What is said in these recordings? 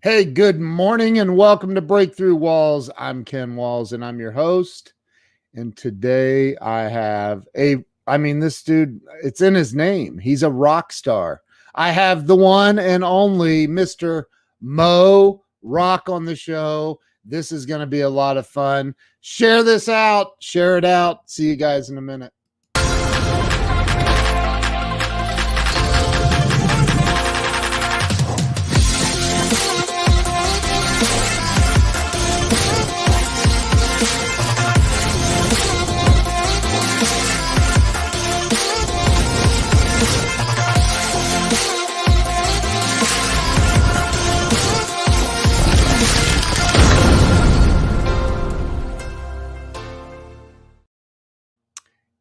Hey, good morning and welcome to Breakthrough Walls. I'm Ken Walls and I'm your host. And today this dude, it's in his name. He's a rock star. I have the one and only Mr. Moe Rock on the show. This is going to be a lot of fun. Share this out. Share it out. See you guys in a minute.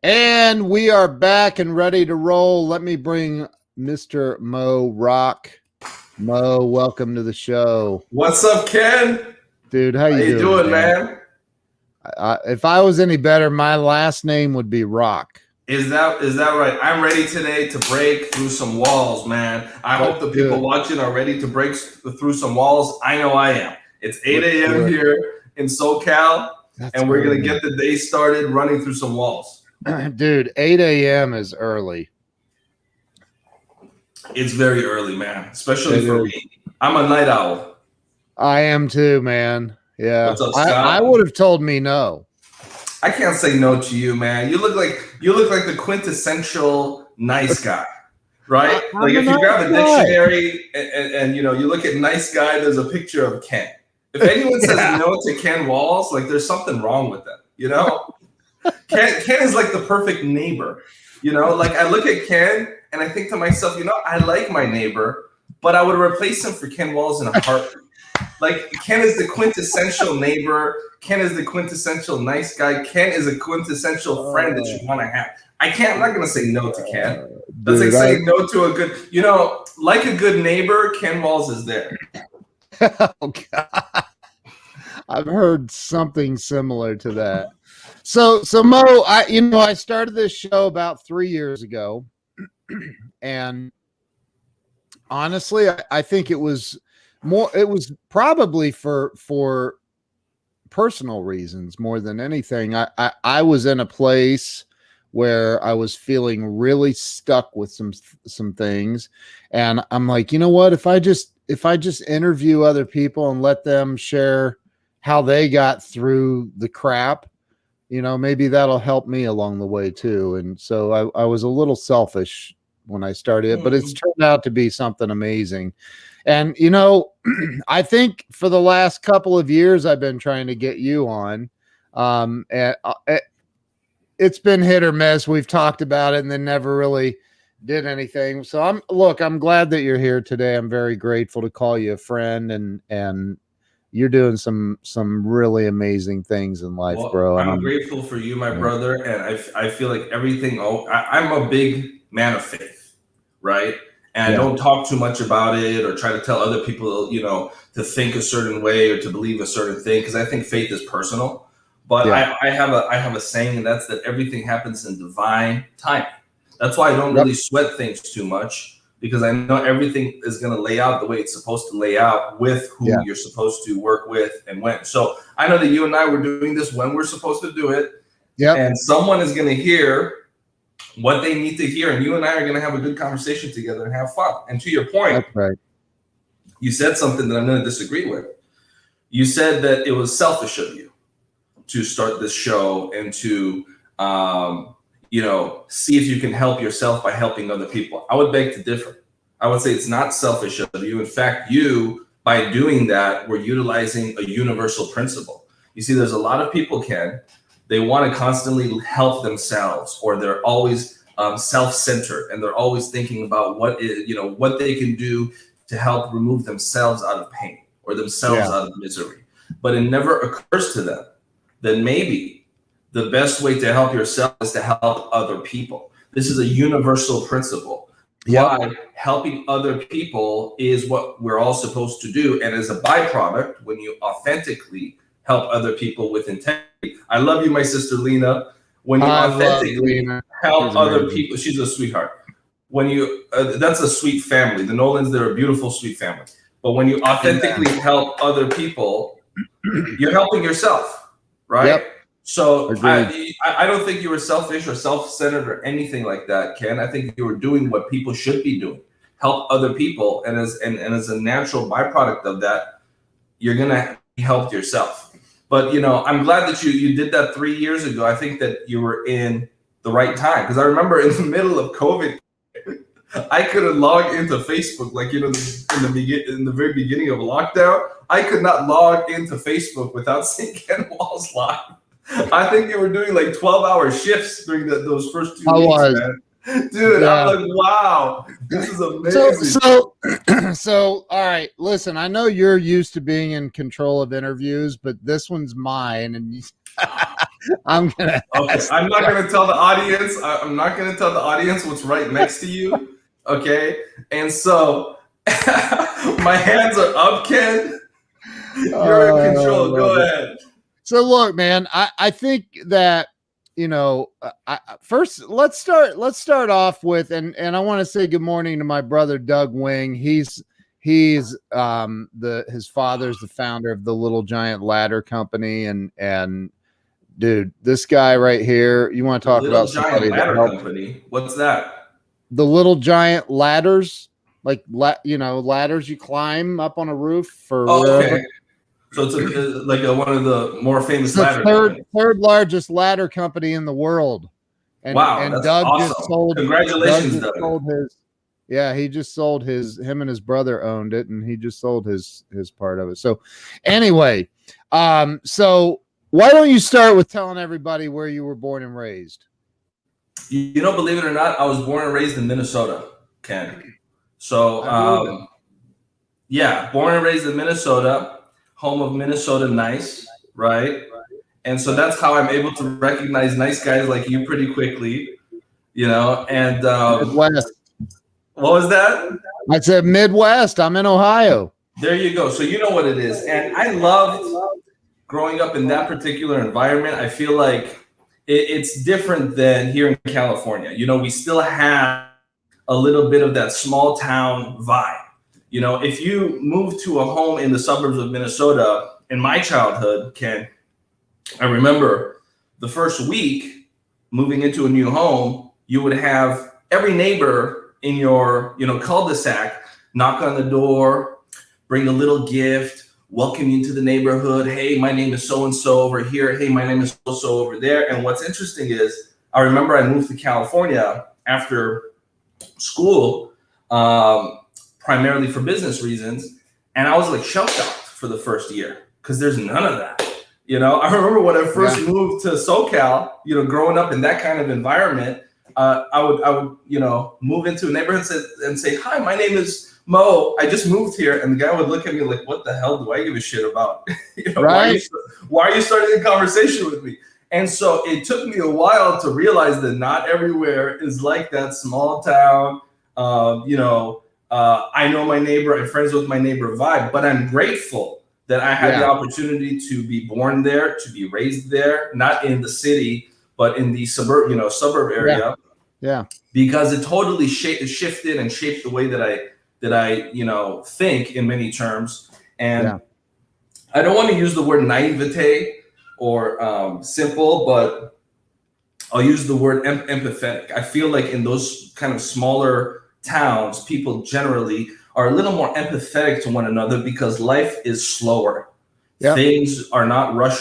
And we are back and ready to roll. Let me bring Mr. Moe Rock. Moe, welcome to the show. What's up, Ken? Dude, how you doing, man? If I was any better, my last name would be Rock. Is that right? I'm ready today to break through some walls, man. I hope the people watching are ready to break through some walls. I know I am. It's 8 a.m. here in SoCal, and we're going to get the day started running through some walls. Dude, 8 a.m. is early. It's very early, man, especially for me. I'm a night owl. I am too, man. Yeah. What's up, Scott? I would have told me no. I can't say no to you, man. You look like the quintessential nice guy, right? Like if you grab a dictionary and you look at nice guy, there's a picture of Ken. If anyone says no to Ken Walls, like there's something wrong with them, Ken is like the perfect neighbor, like I look at Ken and I think to myself, I like my neighbor, but I would replace him for Ken Walls in a heartbeat. Like Ken is the quintessential neighbor. Ken is the quintessential nice guy. Ken is a quintessential friend that you want to have. I'm not going to say no to Ken. That's like saying no to a good, like a good neighbor, Ken Walls is there. Oh, God. I've heard something similar to that. So Moe, I started this show about 3 years ago, and honestly, I think it was probably for personal reasons more than anything. I was in a place where I was feeling really stuck with some things, and I'm like, you know what? If I just interview other people and let them share how they got through the crap, maybe that'll help me along the way too. And so I was a little selfish when I started it, but it's turned out to be something amazing. And, I think for the last couple of years, I've been trying to get you on. And it's been hit or miss. We've talked about it and then never really did anything. So I'm glad that you're here today. I'm very grateful to call you a friend, and you're doing some really amazing things in life, bro. I'm grateful for you, my brother. And I feel like everything. I'm a big man of faith, right? And I don't talk too much about it or try to tell other people, to think a certain way or to believe a certain thing, because I think faith is personal. But I have a saying, and that's that everything happens in divine timing. That's why I don't really sweat things too much, because I know everything is going to lay out the way it's supposed to lay out with who you're supposed to work with and when. So I know that you and I were doing this when we're supposed to do it. Yeah. And someone is going to hear what they need to hear, and you and I are going to have a good conversation together and have fun. And to your point, you said something that I'm going to disagree with. You said that it was selfish of you to start this show and to, see if you can help yourself by helping other people. I would beg to differ. I would say it's not selfish of you. In fact, you, by doing that, were utilizing a universal principle. You see, there's a lot of people, Ken, they want to constantly help themselves, or they're always self-centered, and they're always thinking about what they can do to help remove themselves out of pain or themselves out of misery. But it never occurs to them that maybe the best way to help yourself is to help other people. This is a universal principle. Why helping other people is what we're all supposed to do. And as a byproduct, when you authentically help other people with integrity. I love you, my sister Lena. When you authentically help other people, she's a sweetheart. When you, that's a sweet family. The Nolans, they're a beautiful, sweet family. But when you authentically help other people, you're helping yourself, right? Yep. So Agreed. I don't think you were selfish or self-centered or anything like that, Ken. I think you were doing what people should be doing, help other people, and as a natural byproduct of that, you're gonna help yourself. But I'm glad that you did that 3 years ago. I think that you were in the right time, because I remember in the middle of COVID, I couldn't log into Facebook, like in the very beginning of lockdown. I could not log into Facebook without seeing Ken Walls live. I think you were doing like 12-hour shifts during those first 2 weeks, man. Dude, Yeah. I'm like, wow, this is amazing. So, all right, listen, I know you're used to being in control of interviews, but this one's mine, and I'm gonna. Okay, I'm not gonna tell the audience. I'm not gonna tell the audience what's right next to you. Okay, and so my hands are up, Ken. You're in control. Go ahead. So look, man, I think that first let's start off with and I want to say good morning to my brother Doug Wing. He's his father's the founder of the Little Giant Ladder Company, and dude, this guy right here, you want to talk about somebody Giant Ladder Company? What's that? The Little Giant Ladders, like ladders you climb up on a roof for wherever. Okay. So it's one of the more famous ladder third largest ladder company in the world. And, wow, and that's Doug awesome. just sold. Congratulations, Doug. He just sold him and his brother owned it, and he just sold his part of it. So anyway, so why don't you start with telling everybody where you were born and raised? Believe it or not, I was born and raised in Minnesota, Ken. So born and raised in Minnesota. Home of Minnesota Nice, right? And so that's how I'm able to recognize nice guys like you pretty quickly, and Midwest. What was that? I said Midwest. I'm in Ohio. There you go. So you know what it is. And I loved growing up in that particular environment. I feel like it's different than here in California. We still have a little bit of that small town vibe. If you move to a home in the suburbs of Minnesota, in my childhood, Ken, I remember the first week moving into a new home, you would have every neighbor in your, cul-de-sac knock on the door, bring a little gift, welcome you to the neighborhood. Hey, my name is so-and-so over here. Hey, my name is so-and-so over there. And what's interesting is I remember I moved to California after school, primarily for business reasons. And I was like shell-shocked for the first year because there's none of that. I remember when I first moved to SoCal, growing up in that kind of environment, I would move into a neighborhood and say, hi, my name is Mo. I just moved here. And the guy would look at me like, what the hell do I give a shit about? Right. Why are you starting a conversation with me? And so it took me a while to realize that not everywhere is like that small town, I know my neighbor, I'm friends with my neighbor vibe, but I'm grateful that I had the opportunity to be born there, to be raised there, not in the city, but in the suburb area. Yeah. Because it totally shifted and shaped the way that I think in many terms. And I don't want to use the word naivete or simple, but I'll use the word empathetic. I feel like in those kind of smaller towns, people generally are a little more empathetic to one another because life is slower. Yep. Things are not rush.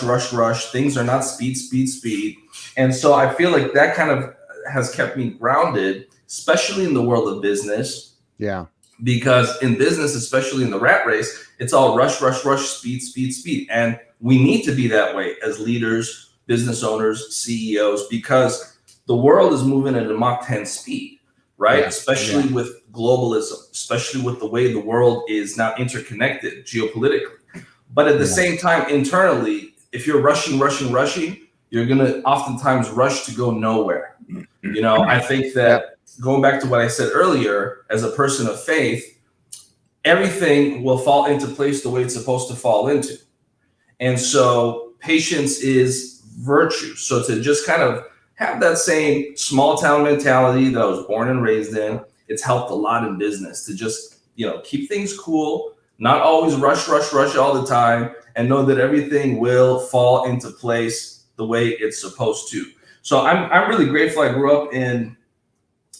Things are not speed. And so I feel like that kind of has kept me grounded, especially in the world of business. Yeah. Because in business, especially in the rat race, it's all rush, speed. And we need to be that way as leaders, business owners, CEOs, because the world is moving at a Mach 10 speed. Right? Especially with globalism, especially with the way the world is now interconnected geopolitically. But at the same time, internally, if you're rushing, you're going to oftentimes rush to go nowhere. I think that going back to what I said earlier, as a person of faith, everything will fall into place the way it's supposed to fall into. And so patience is virtue. So to just kind of have that same small town mentality that I was born and raised in, it's helped a lot in business to just, keep things cool, not always rush all the time, and know that everything will fall into place the way it's supposed to. So I'm really grateful I grew up in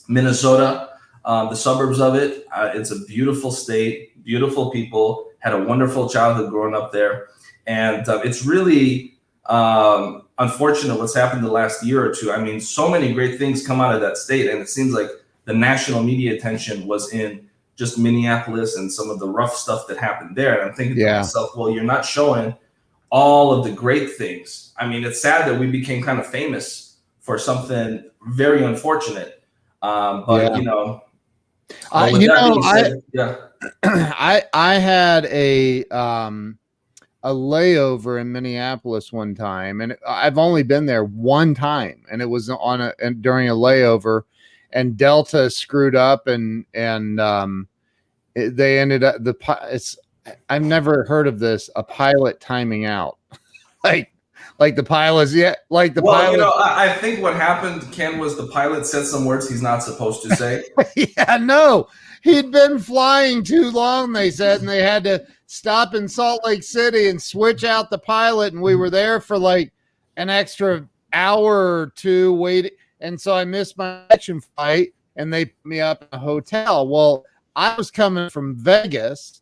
Minnesota, the suburbs of it. It's a beautiful state, beautiful people, had a wonderful childhood growing up there. And it's really unfortunate what's happened the last year or two. I mean, so many great things come out of that state, and it seems like the national media attention was in just Minneapolis and some of the rough stuff that happened there. And I'm thinking to myself, well, you're not showing all of the great things. I mean, it's sad that we became kind of famous for something very unfortunate. But you know, I had a layover in Minneapolis one time, and I've only been there one time, and it was during a layover, and Delta screwed up, and they ended up I've never heard of this, a pilot timing out. like the pilots, pilot. You know, I think what happened, Ken, was the pilot said some words he's not supposed to say. Yeah, no. He'd been flying too long, they said, and they had to stop in Salt Lake City and switch out the pilot, and we were there for like an extra hour or two waiting. And so I missed my connection flight, and they put me up in a hotel. Well, I was coming from Vegas,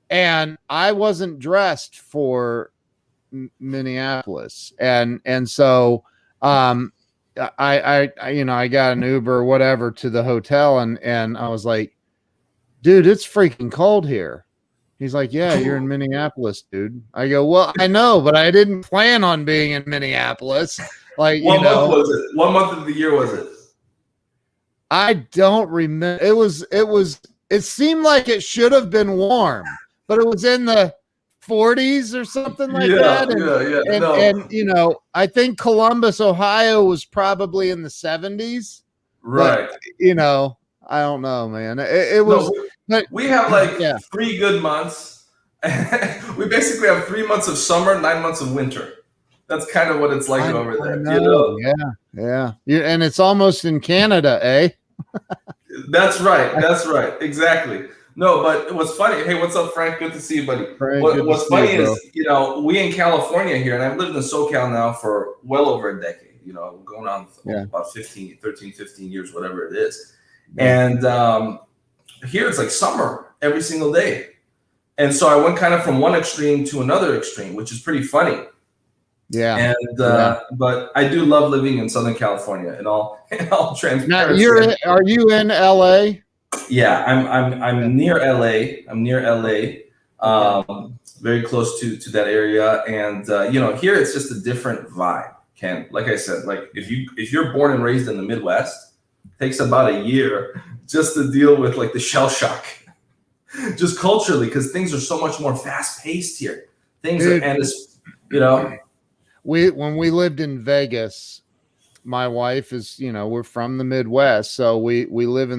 and I wasn't dressed for Minneapolis, and so I got an Uber or whatever to the hotel, and I was like, dude, it's freaking cold here. He's like, yeah, you're in Minneapolis, dude. I go, well, I know, but I didn't plan on being in Minneapolis. Like, what month was it? What month of the year was it? I don't remember. It seemed like it should have been warm, but it was in the 40s or something like that. And you know, I think Columbus, Ohio was probably in the 70s. Right. But, you know, I don't know, man. It was. But we have like 3 good months. We basically have 3 months of summer, 9 months of winter. That's kind of what it's like over there. You know? Yeah. And it's almost in Canada, eh? That's right. Exactly. No, but what's funny? Hey, what's up, Frank? Good to see you, buddy. What's funny is, you know, we in California here, and I've lived in SoCal now for well over a decade. You know, going on about 13, 15 years, whatever it is. And here it's like summer every single day. And so I went kind of from one extreme to another extreme, which is pretty funny. Yeah. And but I do love living in Southern California in all transparency. Now are you in LA? Yeah, I'm near LA. I'm near LA. Very close to that area. And you know, here it's just a different vibe, Ken. Like I said, like if you're born and raised in the Midwest, it takes about a year just to deal with like the shell shock. Just culturally, because things are so much more fast paced here. You know. When we lived in Vegas, my wife is, you know, we're from the Midwest, so we lived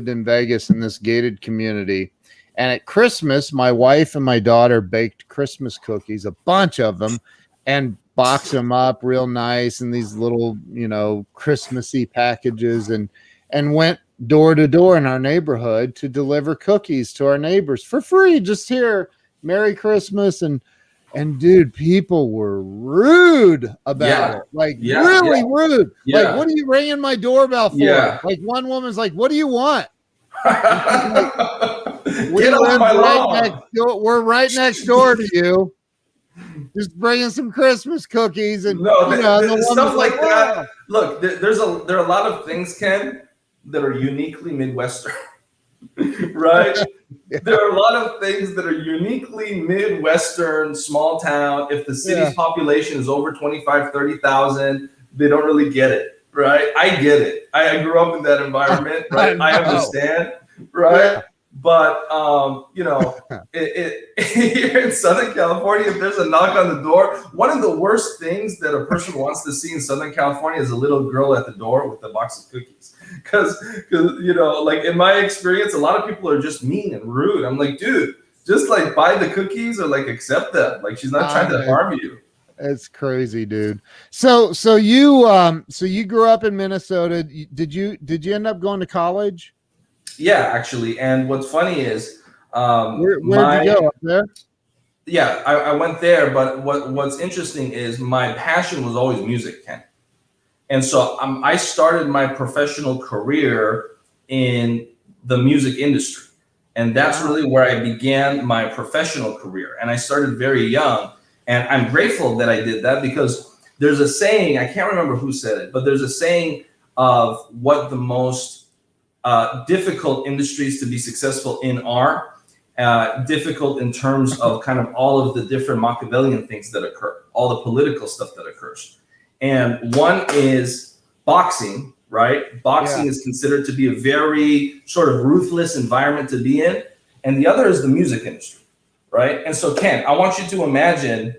in Vegas in this gated community. And at Christmas, my wife and my daughter baked Christmas cookies, a bunch of them, and boxed them up real nice in these little, you know, Christmassy packages, and went door to door in our neighborhood to deliver cookies to our neighbors for free. Just here, Merry Christmas. And dude, people were rude about it. Like really rude. Yeah. Like, what are you ringing my doorbell for? Yeah. Like one woman's like, what do you want? We're right next door to you. Just bringing some Christmas cookies and stuff like that. Look, there are a lot of things, Ken, that are uniquely Midwestern. Right? Yeah. There are a lot of things that are uniquely Midwestern, small town. If the city's population is over 25, 30,000, they don't really get it, right? I get it. I grew up in that environment, right? I understand, right? Yeah. But, you know, here in Southern California, if there's a knock on the door, one of the worst things that a person wants to see in Southern California is a little girl at the door with a box of cookies. Because, you know, like in my experience, a lot of people are just mean and rude. I'm like, dude, just like buy the cookies or like accept them. Like she's not trying to harm you. It's crazy, dude. So you grew up in Minnesota. Did you end up going to college? Yeah, actually. And what's funny is Where'd you go, up there? Yeah, I went there, but what's interesting is my passion was always music, Ken. And so I started my professional career in the music industry. And that's really where I began my professional career. And I started very young. And I'm grateful that I did that, because there's a saying, I can't remember who said it, but there's a saying of what the most difficult industries to be successful in are. Difficult in terms of kind of all of the different Machiavellian things that occur, all the political stuff that occurs. And one is boxing, right? Boxing is considered to be a very sort of ruthless environment to be in. And the other is the music industry, right? And so, Ken, I want you to imagine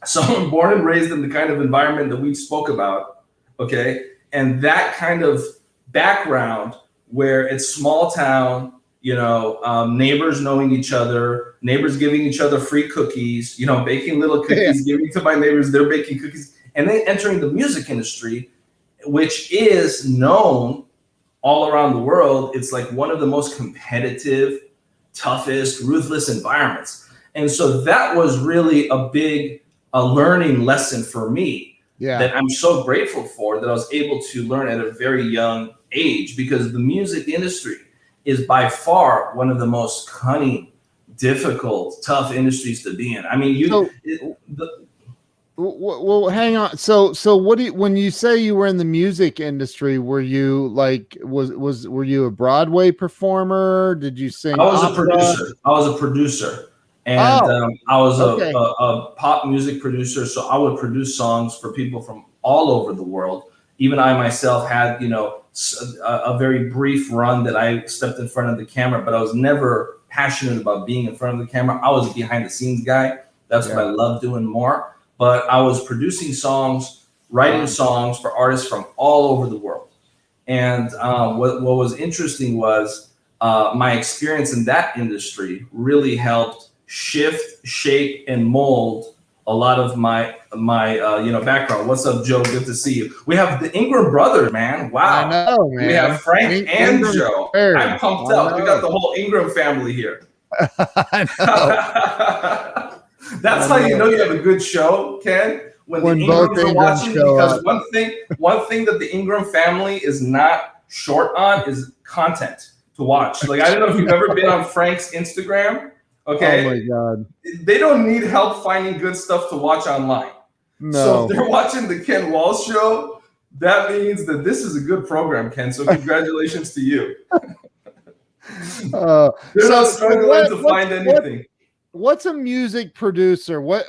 someone born and raised in the kind of environment that we spoke about, okay? And that kind of background where it's small town, neighbors knowing each other, neighbors giving each other free cookies, baking little cookies, giving to my neighbors, they're baking cookies. And then entering the music industry, which is known all around the world. It's like one of the most competitive, toughest, ruthless environments. And so that was really a big learning lesson for me that I'm so grateful for, that I was able to learn at a very young age, because the music industry is by far one of the most cunning, difficult, tough industries to be in. I mean, well, hang on. So what do you, when you say you were in the music industry, were you like, were you a Broadway performer? Did you sing? I was a producer. And I was a pop music producer. So I would produce songs for people from all over the world. Even I myself had, a very brief run that I stepped in front of the camera, but I was never passionate about being in front of the camera. I was a behind the scenes guy. That's what I love doing more. But I was producing songs, writing songs for artists from all over the world. And what was interesting was my experience in that industry really helped shift, shape, and mold a lot of my background. What's up, Joe? Good to see you. We have the Ingram brothers, man. Wow. I know, man. We have Frank and Ingram Joe. I'm pumped up. We got the whole Ingram family here. I know. That's how you know you have a good show, Ken. When the Ingrams are watching, because one thing that the Ingram family is not short on is content to watch. Like, I don't know if you've ever been on Frank's Instagram. Okay. Oh my God. They don't need help finding good stuff to watch online. No. So if they're watching the Ken Walls show, that means that this is a good program, Ken. So congratulations to you. They're not struggling to find anything. What's a music producer? And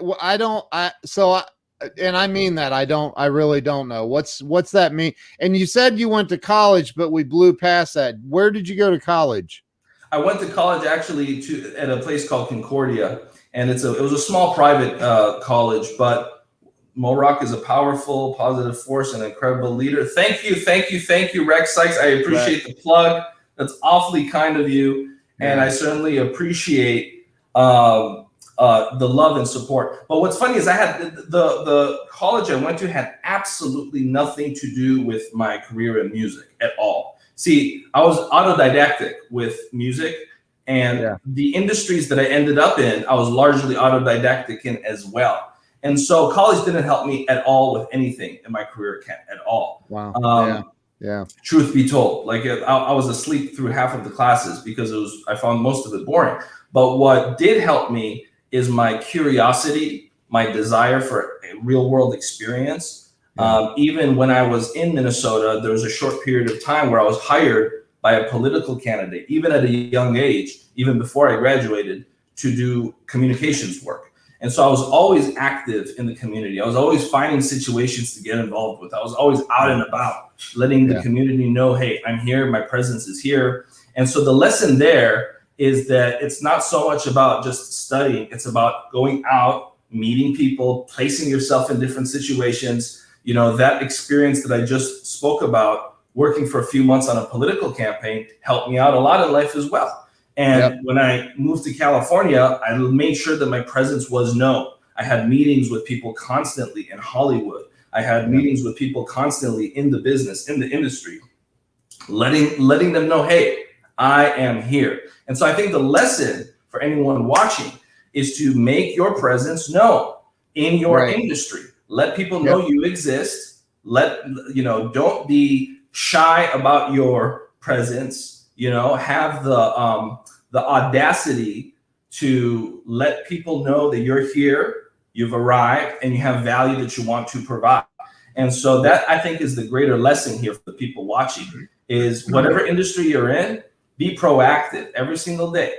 I mean that I really don't know. What's that mean? And you said you went to college, but we blew past that. Where did you go to college? I went to college actually at a place called Concordia, and it was a small private college, but Moe Rock is a powerful, positive force, and incredible leader. Thank you, Rex Sykes. I appreciate the plug. That's awfully kind of you, and I certainly appreciate the love and support. But what's funny is I had the college I went to had absolutely nothing to do with my career in music at all. See, I was autodidactic with music, and the industries that I ended up in, I was largely autodidactic in as well. And so college didn't help me at all with anything in my career, at all. Wow. Truth be told, like I was asleep through half of the classes because I found most of it boring. But what did help me is my curiosity, my desire for a real world experience. Even when I was in Minnesota, there was a short period of time where I was hired by a political candidate, even at a young age, even before I graduated, to do communications work. And so I was always active in the community. I was always finding situations to get involved with. I was always out and about, letting the community know, hey, I'm here, my presence is here. And so the lesson there is that it's not so much about just studying, it's about going out, meeting people, placing yourself in different situations. That experience that I just spoke about, working for a few months on a political campaign, helped me out a lot in life as well. And when I moved to California, I made sure that my presence was known. I had meetings with people constantly in Hollywood. I had meetings with people constantly in the business, in the industry, letting them know, hey, I am here. And so I think the lesson for anyone watching is to make your presence known in your industry. Let people know you exist. Don't be shy about your presence. Have the audacity to let people know that you're here, you've arrived, and you have value that you want to provide. And so that, I think, is the greater lesson here for the people watching, is whatever industry you're in, be proactive every single day.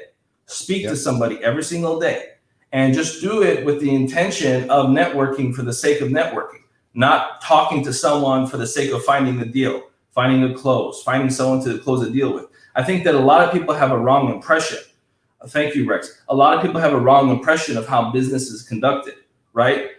Speak to somebody every single day, and just do it with the intention of networking for the sake of networking, not talking to someone for the sake of finding a deal, finding a close, finding someone to close a deal with. I think that a lot of people have a wrong impression. Thank you, Rex. A lot of people have a wrong impression of how business is conducted, right?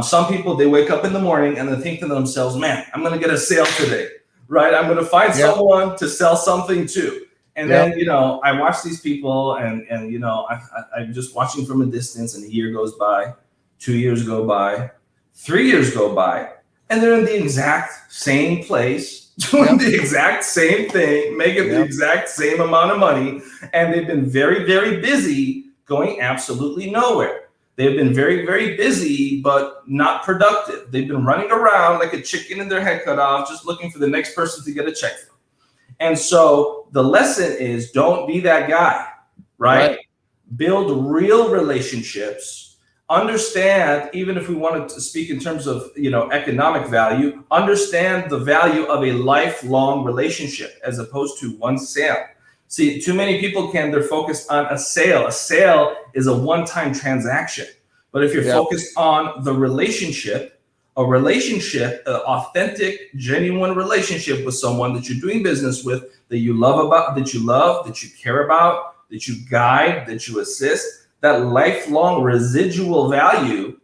Some people, they wake up in the morning and they think to themselves, man, I'm going to get a sale today, right? I'm going to find someone to sell something to. And then, I watch these people and I'm just watching from a distance, and a year goes by, 2 years go by, 3 years go by, and they're in the exact same place, doing the exact same thing, making the exact same amount of money. And they've been very, very busy going absolutely nowhere. They've been very, very busy, but not productive. They've been running around like a chicken in their head cut off, just looking for the next person to get a check from. And so the lesson is, don't be that guy, right? Build real relationships. Understand, even if we wanted to speak in terms of, economic value, understand the value of a lifelong relationship as opposed to one sale. See, too many people they're focused on a sale. A sale is a one-time transaction. But if you're focused on the relationship, an authentic, genuine relationship with someone that you're doing business with, that you love, that you care about, that you guide, that you assist, that lifelong residual value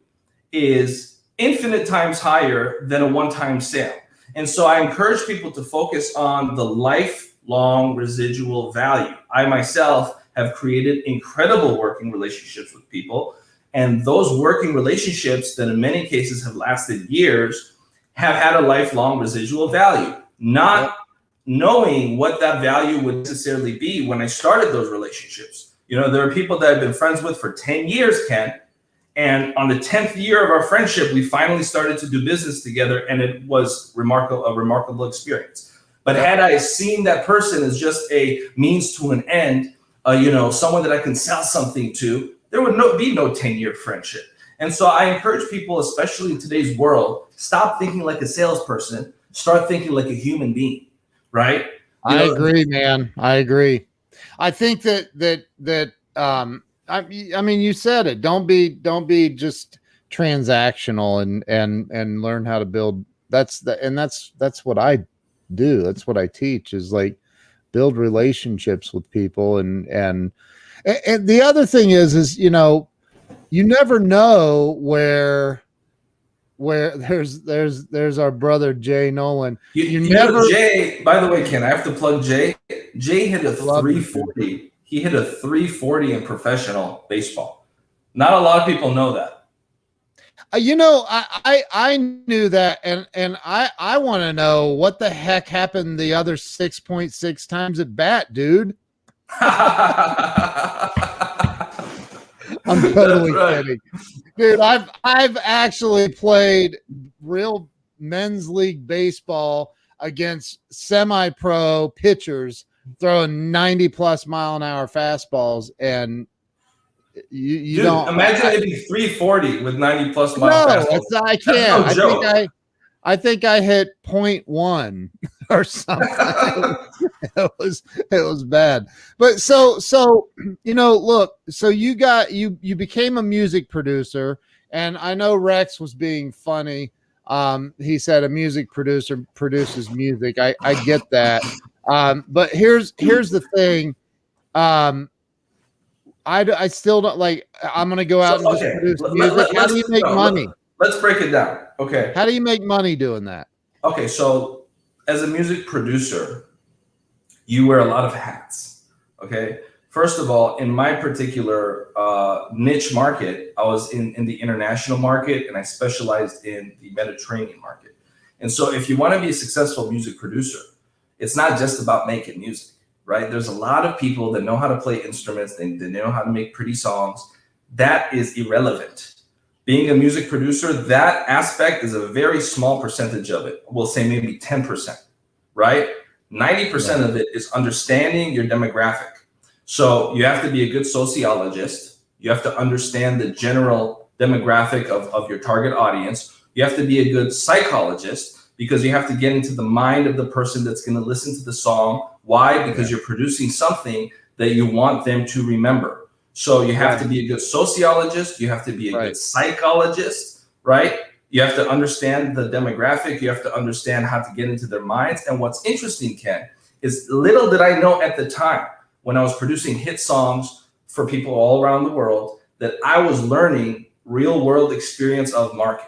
is infinite times higher than a one-time sale. And so I encourage people to focus on the lifelong residual value. I myself have created incredible working relationships with people, and those working relationships that in many cases have lasted years have had a lifelong residual value, not knowing what that value would necessarily be when I started those relationships. There are people that I've been friends with for 10 years, Ken, and on the 10th year of our friendship, we finally started to do business together, and it was a remarkable experience. But had I seen that person as just a means to an end, someone that I can sell something to, there would be no 10-year friendship. And so I encourage people, especially in today's world, stop thinking like a salesperson, start thinking like a human being, right? I agree, man. I agree. I think that I mean, you said it. Don't be just transactional and learn how to build. That's what I do. That's what I teach, is like build relationships with people. And the other thing is you never know where there's our brother Jay Nolan. You never, Jay, by the way, Ken, I have to plug Jay. Jay hit a 340. He hit a 340 in professional baseball. Not a lot of people know that. I knew that, and I want to know what the heck happened the other 6.6 times at bat, dude. I'm totally kidding. Dude, I've actually played real men's league baseball against semi-pro pitchers throwing 90+ mile an hour fastballs, and you Dude, don't imagine hitting 340 with 90+ mile fastballs. No, I can't. No, I think I hit 0.1 or something. It was bad. But so look, so you became a music producer, and I know Rex was being funny. He said a music producer produces music. I get that. But here's the thing. I still don't like. I'm gonna go out and just produce music. How do you make money? Let's break it down. Okay. How do you make money doing that? Okay, so as a music producer, you wear a lot of hats. Okay. First of all, in my particular niche market, I was in the international market, and I specialized in the Mediterranean market. And so if you want to be a successful music producer, it's not just about making music, right? There's a lot of people that know how to play instruments, they know how to make pretty songs. That is irrelevant. Being a music producer, that aspect is a very small percentage of it. We'll say maybe 10%, right? 90% of it is understanding your demographic. So you have to be a good sociologist. You have to understand the general demographic of your target audience. You have to be a good psychologist because you have to get into the mind of the person that's going to listen to the song. Why? Because you're producing something that you want them to remember. So you have to be a good sociologist. You have to be a good psychologist, right? You have to understand the demographic. You have to understand how to get into their minds. And what's interesting, Ken, is little did I know at the time when I was producing hit songs for people all around the world that I was learning real world experience of marketing.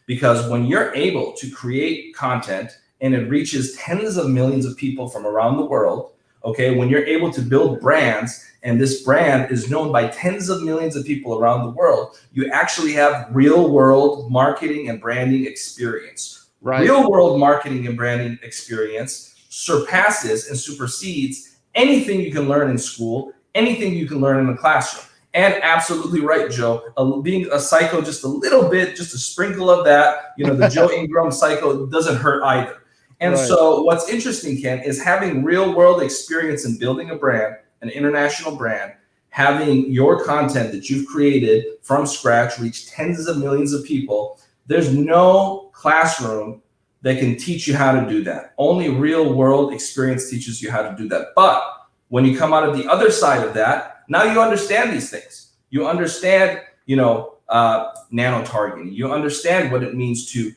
Because when you're able to create content and it reaches tens of millions of people from around the world, okay, when you're able to build brands and this brand is known by tens of millions of people around the world, you actually have real world marketing and branding experience. Real world marketing and branding experience surpasses and supersedes anything you can learn in school, anything you can learn in the classroom. And absolutely right, Joe. Being a psycho just a little bit, just a sprinkle of that, the Joe Ingram psycho doesn't hurt either. And so what's interesting, Ken, is having real world experience in building a brand, an international brand, having your content that you've created from scratch reach tens of millions of people. There's no classroom that can teach you how to do that. Only real world experience teaches you how to do that. But when you come out of the other side of that, now you understand these things. You understand, nano targeting. You understand what it means to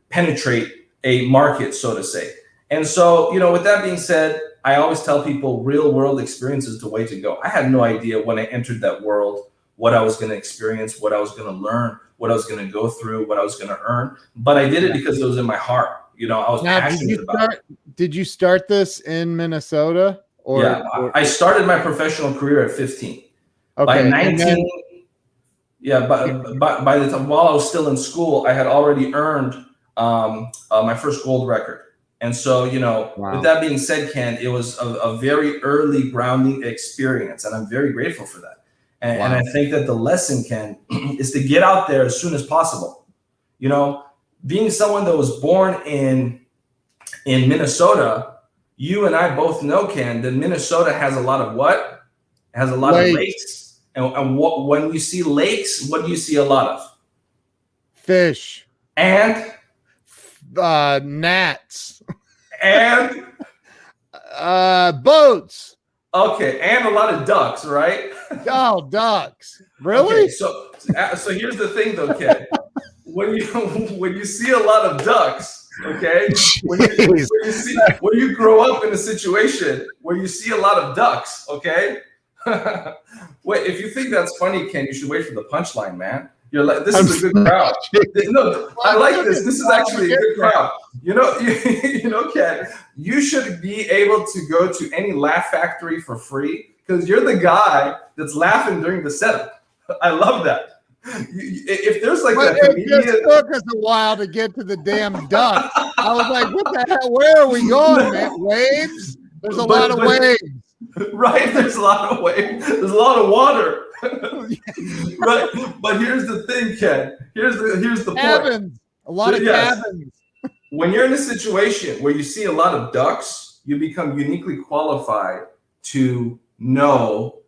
penetrate a market, so to say. And so, with that being said, I always tell people real world experience is the way to go. I had no idea when I entered that world what I was going to experience, what I was going to learn, what I was going to go through, what I was going to earn. But I did it because it was in my heart. I was passionate about it. Did you start this in Minnesota? I started my professional career at 15. Okay. By 19, by the time while I was still in school, I had already earned my first gold record. And so, with that being said, Ken, it was a very early grounding experience, and I'm very grateful for that. And I think that the lesson, Ken, is to get out there as soon as possible. Being someone that was born in Minnesota, you and I both know, Ken, that Minnesota has a lot of what? It has a lot of lakes. And when you see lakes, what do you see a lot of? Fish. And? Gnats. And? Boats. Okay, and a lot of ducks, right? Oh, ducks. Really? Okay, so here's the thing, though, Ken. When you see a lot of ducks, okay, when you grow up in a situation where you see a lot of ducks, okay. Wait, if you think that's funny, Ken, you should wait for the punchline, man. You're like, this is a good crowd. No, I like this. This is actually a good crowd. Ken, you should be able to go to any Laugh Factory for free because you're the guy that's laughing during the setup. I love that. If there's like that comedian, it took us a while to get to the damn duck. I was like, what the hell? Where are we going, man? Waves? There's a lot of waves. Right, there's a lot of waves. There's a lot of water. Right, but here's the thing, Ken. Here's the cabins. Point. A lot of cabins. When you're in a situation where you see a lot of ducks, you become uniquely qualified to know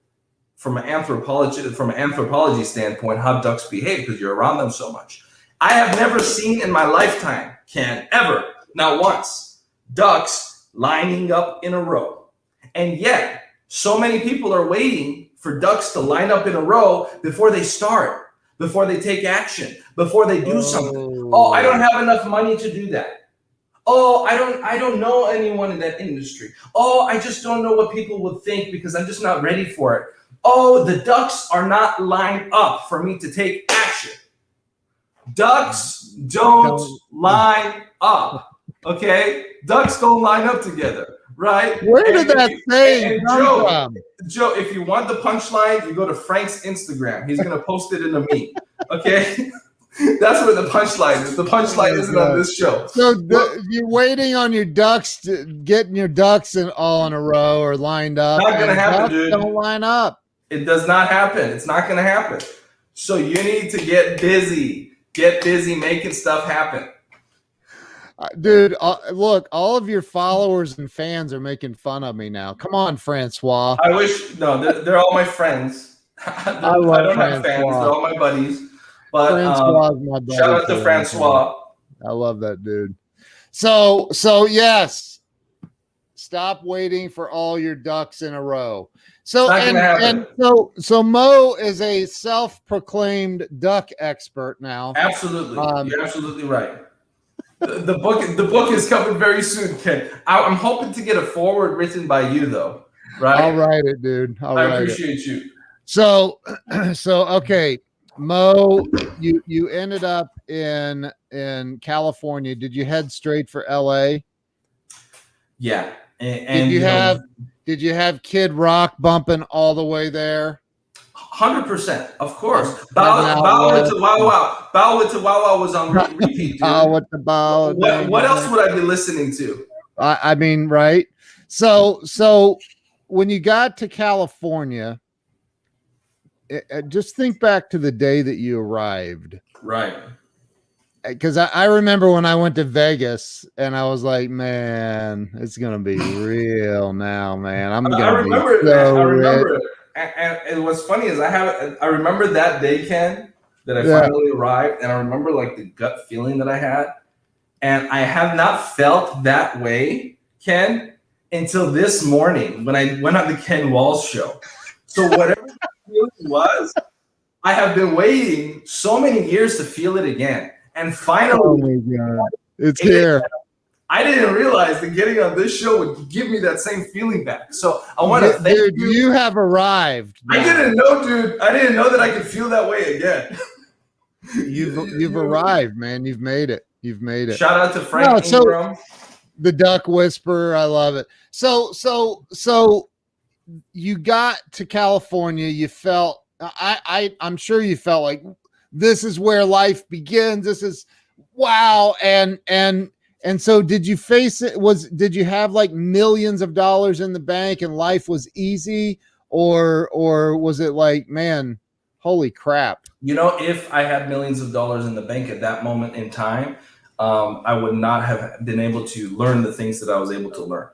from an anthropology standpoint how ducks behave because you're around them so much. I have never seen in my lifetime, Ken, ever, not once, ducks lining up in a row. And yet, so many people are waiting for ducks to line up in a row before they start, before they take action, before they do something. Oh, I don't have enough money to do that. Oh, I don't know anyone in that industry. Oh, I just don't know what people would think because I'm just not ready for it. Oh, the ducks are not lined up for me to take action. Ducks don't line up, okay? Ducks don't line up together, right? Where did that saying come from? Joe, if you want the punchline, you go to Frank's Instagram. He's going to post it in a meme, okay? That's where the punchline is. The punchline isn't on this show. So you're waiting on your ducks to getting your ducks all in a row or lined up. Not gonna happen, dude. Don't line up. It does not happen. It's not gonna happen. So you need to get busy. Get busy making stuff happen. Dude, look, all of your followers and fans are making fun of me now. Come on, Francois. I wish, no, they're all my friends. I don't have fans. They're all my buddies. But Francois is my buddy. Shout out to Francois. I love that dude. So yes, stop waiting for all your ducks in a row. So so Moe is a self-proclaimed duck expert now. Absolutely, you're absolutely right. The book is coming very soon, Ken. I'm hoping to get a foreword written by you, though. Right? I'll write it, dude. I appreciate you. So okay, Moe, you ended up in California. Did you head straight for LA? Yeah. And did you have Kid Rock bumping all the way there? 100%, of course. Bow with the Wow Wow. Bow with the Wow Wow was on repeat, dude. Bow with the Bow. What else would I be listening to? I mean, right? So when you got to California, just think back to the day that you arrived. Right. Because I remember when I went to Vegas and I was like, man, it's gonna be real now, man. I remember it. And what's funny is I remember that day, Ken, that I finally arrived, and I remember like the gut feeling that I had, and I have not felt that way, Ken, until this morning when I went on the Ken Walls show. So whatever that feeling was, I have been waiting so many years to feel it again. And finally, oh my God, it's here. I didn't realize that getting on this show would give me that same feeling back. So I want to thank you. Dude, you have arrived. I didn't know, dude. I didn't know that I could feel that way again. You've arrived, man. You've made it. You've made it. Shout out to Frank Ingram. The Duck Whisperer. I love it. So you got to California. You felt. I'm sure you felt like this is where life begins. This is wow. And so did you face it? Did you have like millions of dollars in the bank and life was easy, or was it like, man, holy crap? You know, if I had millions of dollars in the bank at that moment in time, I would not have been able to learn the things that I was able to learn.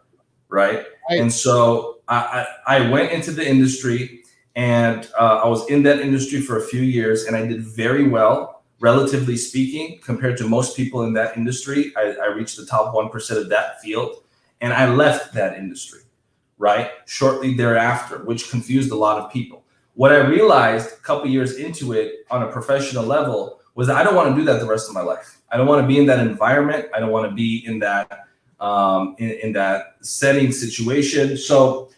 Right. And so I went into the industry, and I was in that industry for a few years, and I did very well, relatively speaking, compared to most people in that industry. I reached the top 1% of that field, and I left that industry, right, shortly thereafter, which confused a lot of people. What I realized a couple years into it on a professional level was that I don't want to do that the rest of my life. I don't want to be in that environment. I don't want to be in that in that setting situation. So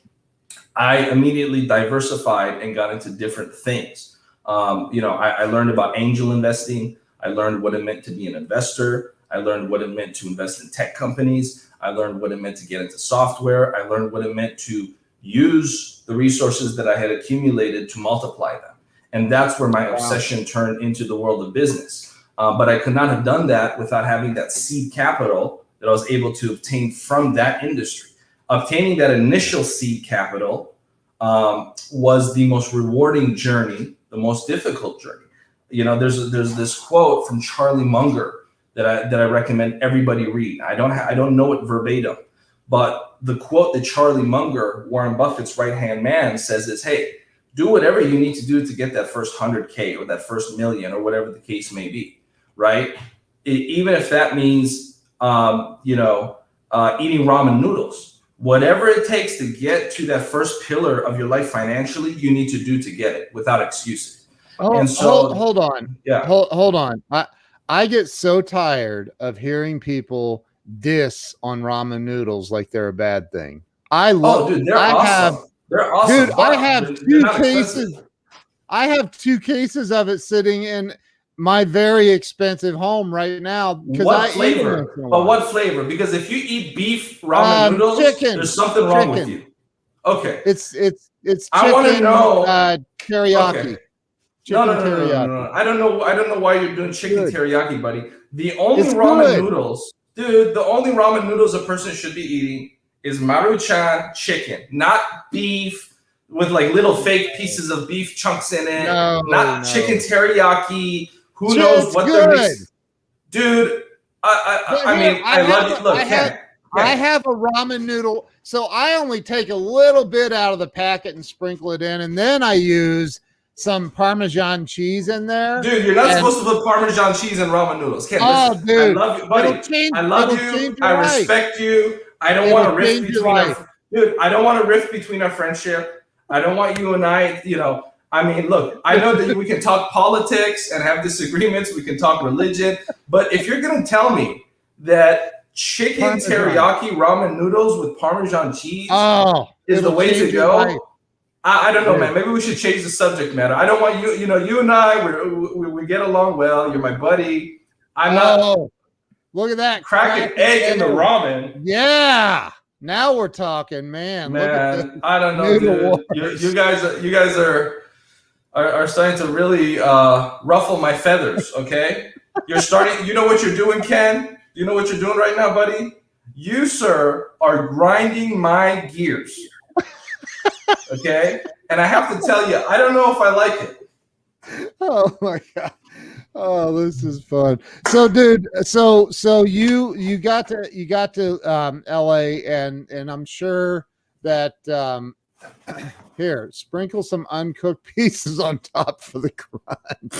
I immediately diversified and got into different things. I learned about angel investing. I learned what it meant to be an investor. I learned what it meant to invest in tech companies. I learned what it meant to get into software. I learned what it meant to use the resources that I had accumulated to multiply them. And that's where my obsession turned into the world of business. But I could not have done that without having that seed capital that I was able to obtain from that industry. Obtaining that initial seed capital was the most rewarding journey, the most difficult journey. You know, there's this quote from Charlie Munger that I recommend everybody read. I don't know it verbatim, but the quote that Charlie Munger, Warren Buffett's right-hand man, says is, hey, do whatever you need to do to get that first 100K or that first million or whatever the case may be, right? Even if that means, eating ramen noodles. Whatever it takes to get to that first pillar of your life financially, you need to do to get it without excuses. Hold on. Yeah. Hold on. I get so tired of hearing people diss on ramen noodles like they're a bad thing. They're awesome. They're awesome. Dude, I have two cases. I have 2 cases of it sitting in my very expensive home right now. What flavor? But what flavor? Because if you eat beef ramen noodles, there's something wrong with you. Okay. It's chicken. I want to know teriyaki. Okay. chicken No. teriyaki. I don't know why you're doing chicken Good. teriyaki, buddy. The only It's ramen good. noodles, dude, the only ramen noodles a person should be eating is Maruchan chicken, not beef with like little fake pieces of beef chunks in it, not chicken teriyaki. Who knows what they're mixing? Dude, I mean, I love you. Look, Ken. I have a ramen noodle, so I only take a little bit out of the packet and sprinkle it in, and then I use some Parmesan cheese in there. Dude, you're not supposed to put Parmesan cheese in ramen noodles. Ken, listen, dude, I love you, buddy. I love you. I respect you. I don't want to rift between our dude. I don't want to rift between our friendship. I don't want you and I. I mean, look. I know that we can talk politics and have disagreements. We can talk religion, but if you're gonna tell me that chicken teriyaki ramen noodles with Parmesan cheese is the way to go. I don't know, man. Maybe we should change the subject matter. I don't want you. You and I, we get along well. You're my buddy. I'm not. Look at that! Crack an egg in the ramen. Yeah. Now we're talking, man. Look at I don't know, dude. You guys are starting to really ruffle my feathers. Okay, you're starting. You know what you're doing, Ken? You know what you're doing right now, buddy? You, sir, are grinding my gears. Okay? And I have to tell you, I don't know if I like it. Oh my God. Oh, this is fun. So, dude, so you got to LA and I'm sure that here, sprinkle some uncooked pieces on top for the crunch.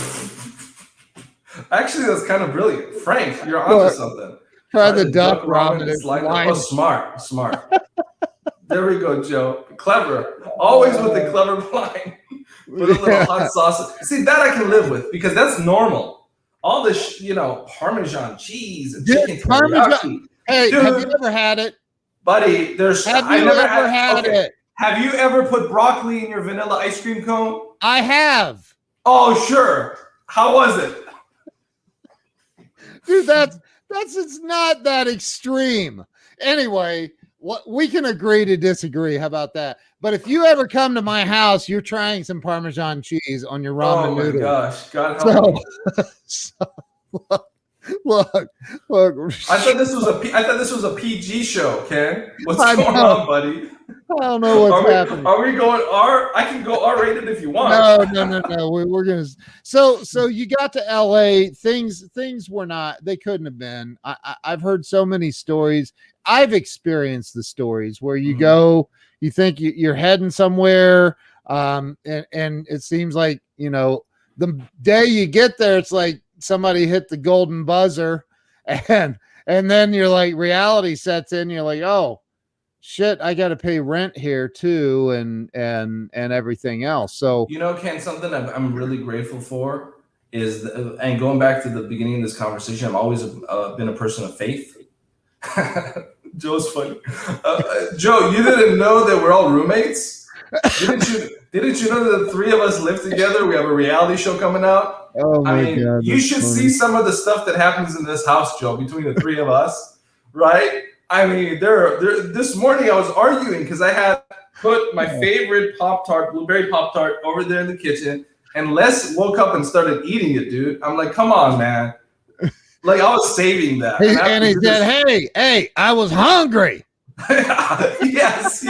Actually, that's kind of brilliant. Frank, you're onto something. Try the duck ramen. Smart. There we go, Joe. Clever. Always with the clever line. Put a little hot sauce. See, that I can live with because that's normal. All this, Parmesan cheese and chicken teriyaki. Hey, dude, have you ever had it? Buddy, I never had it. Have you ever put broccoli in your vanilla ice cream cone? I have. Oh, sure. How was it? Dude, it's not that extreme. Anyway, we can agree to disagree. How about that? But if you ever come to my house, you're trying some Parmesan cheese on your ramen noodles. Oh my gosh, God help me. Look. I thought this was a PG show, Ken. What's going on, buddy? I don't know what's happening. Are we going R? I can go R-rated if you want. No. We're gonna. So you got to LA. Things were not. They couldn't have been. I've heard so many stories. I've experienced the stories where you go, you think you're heading somewhere, and it seems like the day you get there, it's like somebody hit the golden buzzer, and then you're like reality sets in. You're like, oh shit, I got to pay rent here too, and everything else. So Ken, something I'm really grateful for is, and going back to the beginning of this conversation, I've always been a person of faith. Joe's funny. Joe, you didn't know that we're all roommates? Didn't you know that the three of us live together? We have a reality show coming out. Oh my God! You should see some of the stuff that happens in this house, Joe, between the three of us, right? I mean, this morning I was arguing because I had put my favorite Pop-Tart, blueberry Pop-Tart, over there in the kitchen, and Les woke up and started eating it, dude. I'm like, come on, man. Like, I was saving that. And he said, hey, I was hungry. Yes.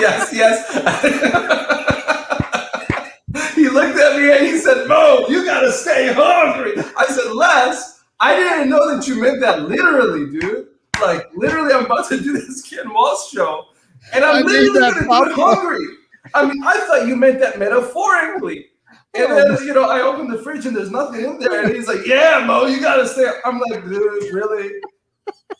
He looked at me and he said, Mo, you got to stay hungry. I said, Les, I didn't know that you meant that literally, dude. Like, literally, I'm about to do this Ken Walsh show, and I'm literally going to do it hungry. I mean, I thought you meant that metaphorically. And then, I opened the fridge, and there's nothing in there. And he's like, yeah, Mo, you got to stay. I'm like, dude, really?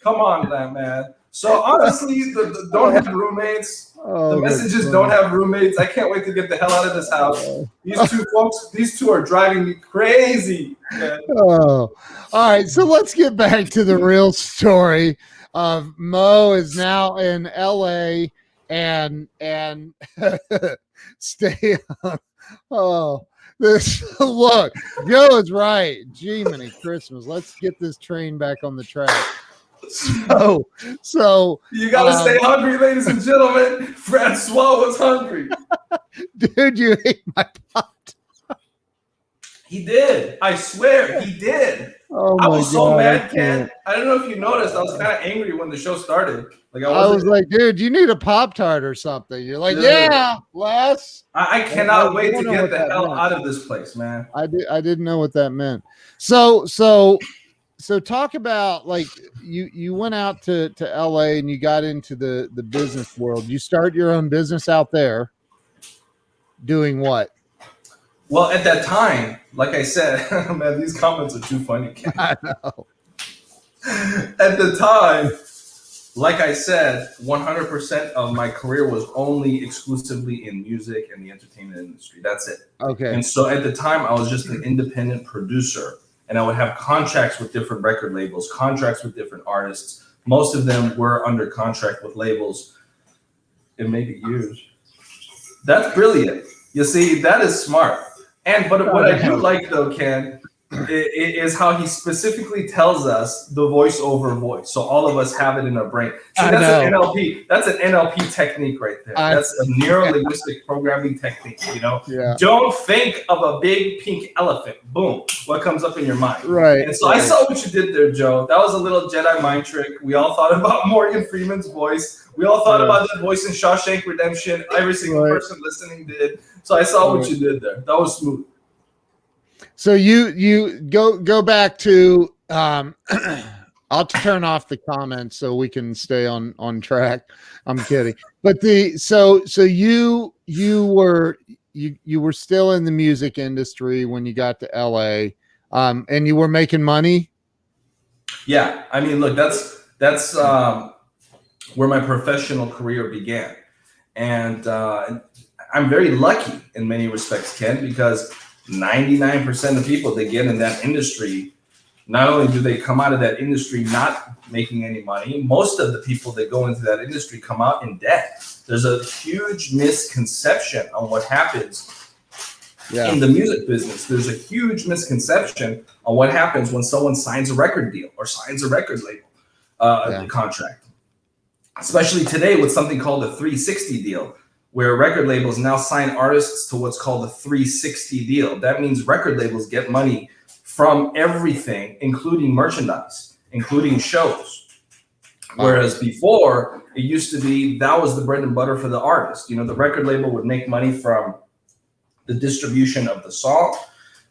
Come on, man. So, honestly, don't have roommates. The messages don't have roommates. I can't wait to get the hell out of this house. These two are driving me crazy. Man. Oh, all right. So let's get back to the real story of Mo is now in LA and stay on. Oh, look, Joe is right. Gee, many Christmas. Let's get this train back on the track. So you gotta stay hungry, ladies and gentlemen. Francois was hungry. Dude, you ate my pot. He did. I swear, he did. Oh I my was so God, mad, Ken. I don't know if you noticed. I was kind of angry when the show started. Like I was like, dude, you need a Pop-Tart or something. You're like, dude, yeah, Les. I I cannot was wait to wondering get what the that hell meant. out of this place, man. I didn't know what that meant. So talk about, like, you went out to LA and you got into the business world. You start your own business out there doing what? Well, at that time, like I said, man, these comments are too funny, Ken. I know. At the time, like I said, 100% of my career was only exclusively in music and the entertainment industry. That's it. Okay. And so at the time, I was just an independent producer, and I would have contracts with different record labels, contracts with different artists. Most of them were under contract with labels. It may be used. That's brilliant. You see, that is smart. But what I do like, though, Ken, is how he specifically tells us the voiceover voice, so all of us have it in our brain. See, that's an NLP. That's an NLP technique right there. That's a neuro-linguistic programming technique. You know, don't think of a big pink elephant. Boom, what comes up in your mind? Right. And so I saw what you did there, Joe. That was a little Jedi mind trick. We all thought about Morgan Freeman's voice. We all thought about that voice in Shawshank Redemption. Every single person listening did. So I saw what you did there. That was smooth. So you go back to I'll turn off the comments so we can stay on track. I'm kidding. But so you were still in the music industry when you got to LA, and you were making money. Yeah, I mean, look, that's where my professional career began, and I'm very lucky in many respects, Ken, because 99% of people that get in that industry, not only do they come out of that industry not making any money, most of the people that go into that industry come out in debt. There's a huge misconception on what happens in the music business. There's a huge misconception on what happens when someone signs a record deal or signs a record label contract, especially today with something called a 360 deal, where record labels now sign artists to what's called a 360 deal. That means record labels get money from everything, including merchandise, including shows. Whereas before, it used to be that was the bread and butter for the artist. You know, the record label would make money from the distribution of the song,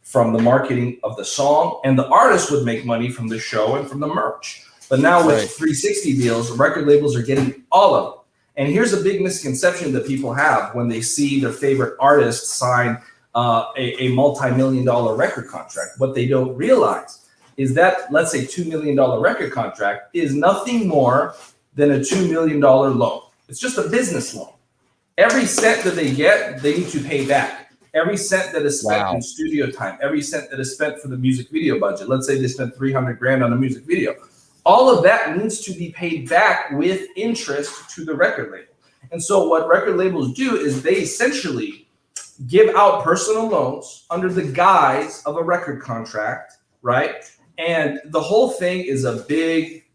from the marketing of the song, and the artist would make money from the show and from the merch. But now with 360 deals, record labels are getting all of it. And here's a big misconception that people have when they see their favorite artist sign a multi-million-dollar record contract. What they don't realize is that, let's say, $2 million record contract is nothing more than a $2 million loan. It's just a business loan. Every cent that they get, they need to pay back. Every cent that is spent in studio time, every cent that is spent for the music video budget. Let's say they spent $300,000 on a music video. All of that needs to be paid back with interest to the record label. And so what record labels do is they essentially give out personal loans under the guise of a record contract, right? And the whole thing is a big,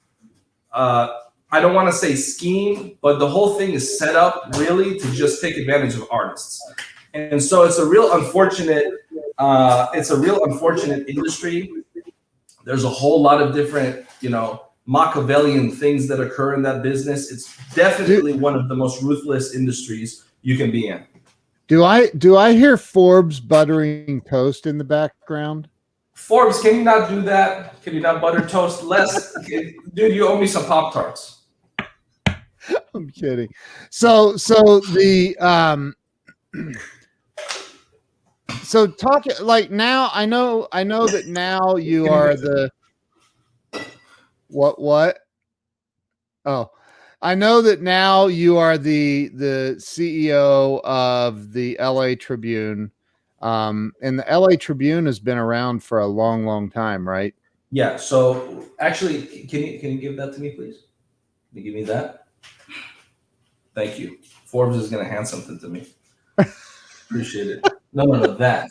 I don't want to say scheme, but the whole thing is set up really to just take advantage of artists. And so it's a real unfortunate industry. There's a whole lot of different, Machiavellian things that occur in that business. It's definitely one of the most ruthless industries you can be in. Do I hear Forbes buttering toast in the background? Forbes, can you not do that? Can you not butter toast less? Dude, you owe me some Pop-Tarts. I'm kidding. So the so talk like now. I know that now you are the what? Oh, I know that now you are the CEO of the LA Tribune. And the LA Tribune has been around for a long, long time, right? Yeah. So actually, can you give that to me, please? Can you give me that? Thank you. Forbes is going to hand something to me. Appreciate it. No, that.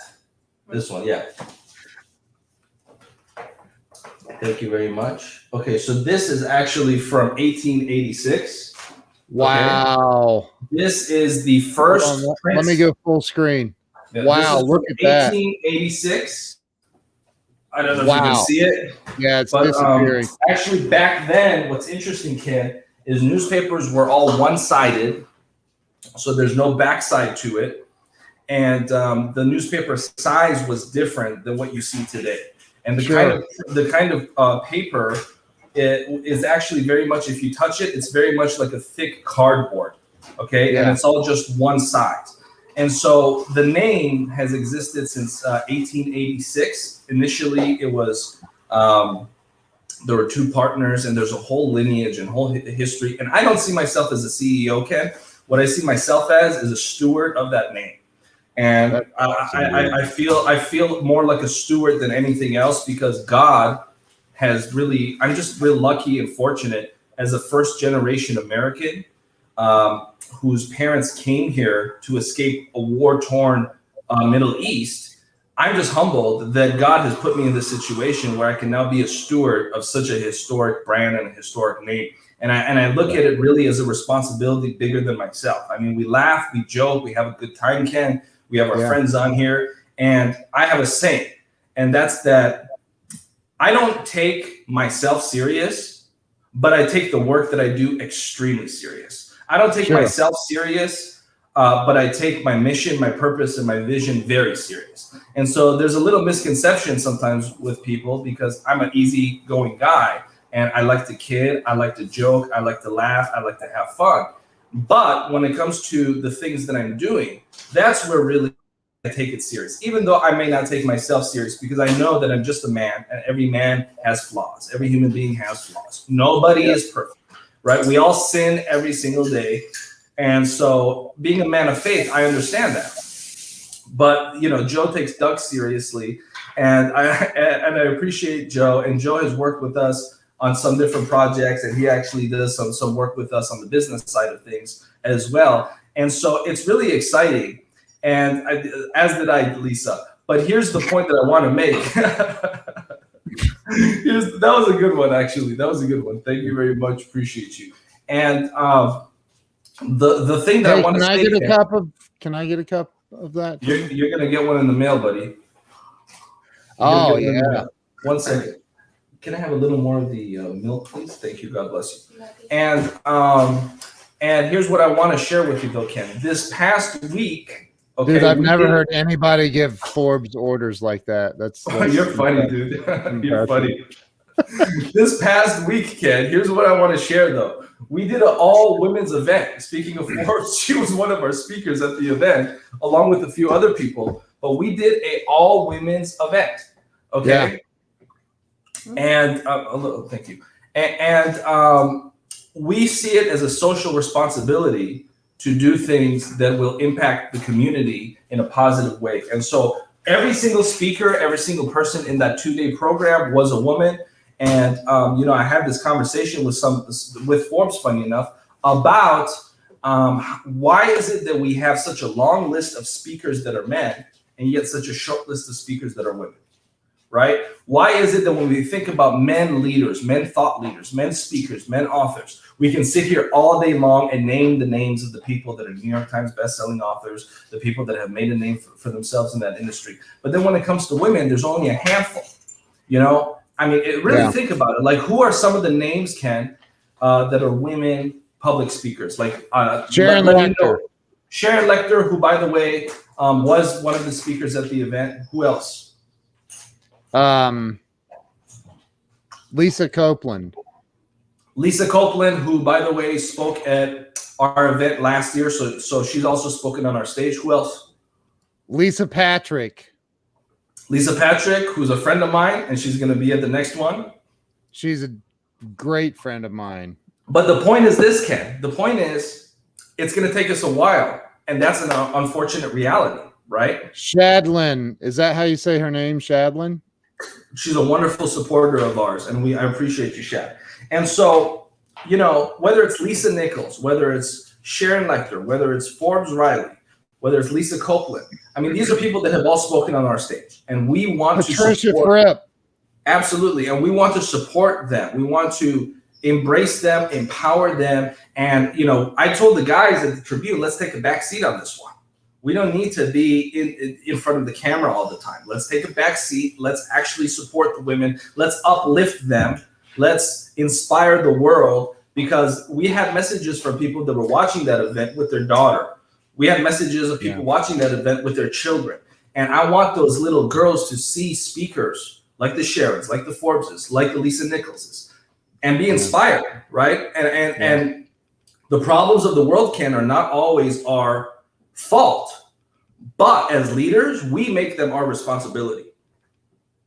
This one, yeah. Thank you very much. Okay, so this is actually from 1886. Wow. Okay. This is the first. Let me go full screen. Yeah, wow, look at that. 1886. I don't know if you can Wow. see it. Yeah, it's But disappearing. actually, back then, what's interesting, Ken, is newspapers were all one-sided, so there's no backside to it, and the newspaper size was different than what you see today. And the kind of paper it is actually very much, if you touch it, it's very much like a thick cardboard, okay? Yeah. And it's all just one size. And so the name has existed since 1886. Initially, it was there were two partners, and there's a whole lineage and whole history. And I don't see myself as a CEO, Ken. What I see myself as is a steward of that name. And I feel more like a steward than anything else, because God has really, I'm just real lucky and fortunate as a first generation American whose parents came here to escape a war-torn Middle East. I'm just humbled that God has put me in this situation where I can now be a steward of such a historic brand and a historic name. And I look at it really as a responsibility bigger than myself. I mean, we laugh, we joke, we have a good time, Ken. We have our friends on here. And I have a saying, and that's that I don't take myself serious, but I take the work that I do extremely serious. I don't take myself serious, but I take my mission, my purpose, and my vision very serious. And so there's a little misconception sometimes with people, because I'm an easygoing guy and I like to kid, I like to joke, I like to laugh, I like to have fun. But when it comes to the things that I'm doing, that's where really I take it serious, even though I may not take myself serious, because I know that I'm just a man, and every man has flaws. Every human being has flaws. Nobody is perfect, right? We all sin every single day. And so being a man of faith, I understand that. But, you know, Joe takes Doug seriously, and I appreciate Joe. And Joe has worked with us on some different projects, and he actually does some work with us on the business side of things as well. And so it's really exciting. And as did I, Lisa. But here's the point that I want to make. That was a good one, actually. That was a good one. Thank you very much. Appreciate you. And the thing that I want to say. Can I get a cup of that? You're gonna get one in the mail, buddy. Oh yeah. 1 second. Can I have a little more of the milk, please? Thank you. God bless you. And here's what I want to share with you, though, Ken. This past week. Okay, dude, I've never heard anybody give Forbes orders like that. That's you're funny, dude. You're funny. This past week, Ken, here's what I want to share, though. We did an all-women's event. Speaking of Forbes, she was one of our speakers at the event, along with a few other people. But we did an all-women's event. Okay. Yeah. And thank you. And we see it as a social responsibility to do things that will impact the community in a positive way. And so every single speaker, every single person in that 2-day program was a woman. And, you know, I had this conversation with Forbes, funny enough, about why is it that we have such a long list of speakers that are men and yet such a short list of speakers that are women, right? Why is it that when we think about men leaders, men thought leaders, men speakers, men authors, we can sit here all day long and name the names of the people that are New York Times bestselling authors, the people that have made a name for themselves in that industry. But then when it comes to women, there's only a handful, you know? I mean, really think about it. Like, who are some of the names, Ken, that are women public speakers? Like Sharon Lecter. Sharon Lecter, who, by the way, was one of the speakers at the event. Who else? Lisa Copeland. Lisa Copeland, who, by the way, spoke at our event last year. So she's also spoken on our stage. Who else? Lisa Patrick. Lisa Patrick, who's a friend of mine, and she's going to be at the next one. She's a great friend of mine. But the point is this, Ken. The point is it's going to take us a while, and that's an unfortunate reality, right? Shadlin. Is that how you say her name, Shadlin? She's a wonderful supporter of ours, and I appreciate you, Shad. And so, you know, whether it's Lisa Nichols, whether it's Sharon Lecter, whether it's Forbes Riley, whether it's Lisa Copeland, I mean, these are people that have all spoken on our stage, and we want to support. Fripp. Absolutely, and we want to support them. We want to embrace them, empower them, and you know, I told the guys at the Tribune, let's take a back seat on this one, We don't need to be in front of the camera all the time. Let's take a back seat. Let's actually support the women. Let's uplift them. Let's inspire the world, because we had messages from people that were watching that event with their daughter. We had messages of people watching that event with their children. And I want those little girls to see speakers like the Sharons, like the Forbeses, like the Lisa Nicholses, and be inspired, right? And the problems of the world, Ken, are not always our fault, but as leaders, we make them our responsibility.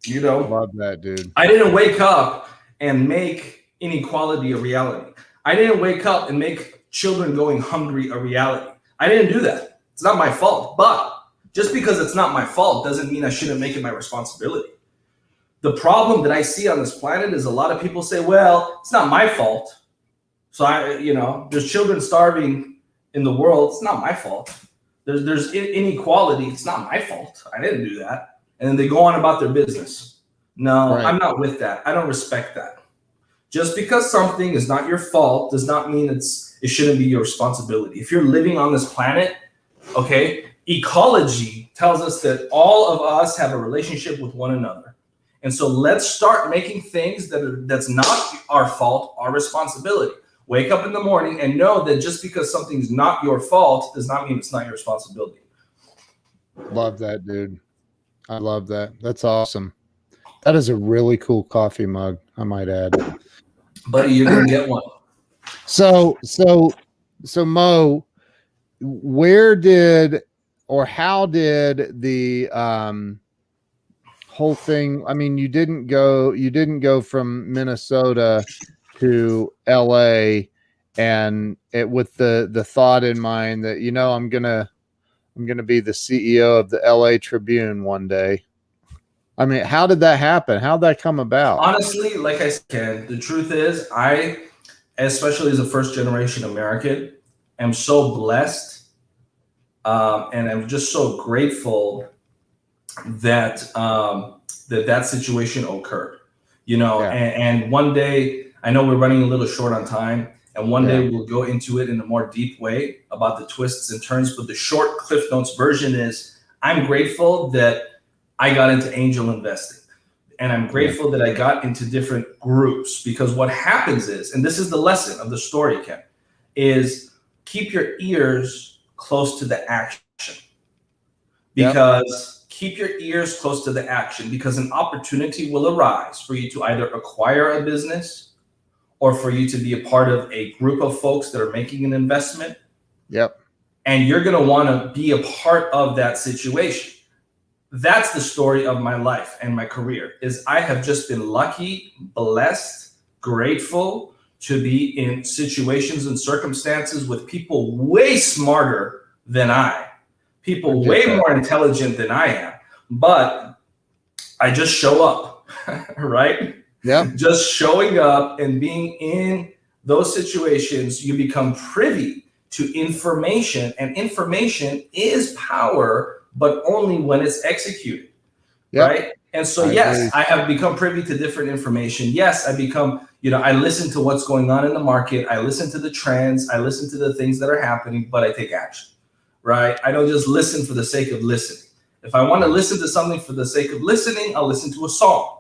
You know, love that, dude. I didn't wake up and make inequality a reality. I didn't wake up and make children going hungry a reality. I didn't do that. It's not my fault. But just because it's not my fault doesn't mean I shouldn't make it my responsibility. The problem that I see on this planet is a lot of people say, well, it's not my fault. So there's children starving in the world. It's not my fault. There's inequality. It's not my fault. I didn't do that. And then they go on about their business. No, right. I'm not with that. I don't respect that. Just because something is not your fault does not mean it shouldn't be your responsibility. If you're living on this planet, okay, ecology tells us that all of us have a relationship with one another. And so let's start making things that's not our fault, our responsibility. Wake up in the morning and know that just because something's not your fault does not mean it's not your responsibility. Love that, dude. I love that. That's awesome. That is a really cool coffee mug, I might add. Buddy, you're gonna get one. So Mo, where did or how did the whole thing? I mean, you didn't go from Minnesota to LA and with the thought in mind that, I'm gonna be the CEO of the LA Tribune one day. I mean, how did that happen? How'd that come about? Honestly, like I said, Ken, the truth is I, especially as a first generation American, am so blessed and I'm just so grateful that that situation occurred, and one day, I know we're running a little short on time, and one day we'll go into it in a more deep way about the twists and turns, but the short Cliff Notes version is I'm grateful that I got into angel investing. And I'm grateful that I got into different groups, because what happens is, and this is the lesson of the story, Ken, is keep your ears close to the action. Because keep your ears close to the action, because an opportunity will arise for you to either acquire a business or for you to be a part of a group of folks that are making an investment. Yep. And you're going to want to be a part of that situation. That's the story of my life and my career, is I have just been lucky, blessed, grateful to be in situations and circumstances with people way smarter than people way more intelligent than I am. But I just show up, right? Yeah. Just showing up and being in those situations, you become privy to information, and information is power, but only when it's executed, right? And so, I have become privy to different information. Yes, I become, I listen to what's going on in the market. I listen to the trends. I listen to the things that are happening, but I take action, right? I don't just listen for the sake of listening. If I want to listen to something for the sake of listening, I'll listen to a song.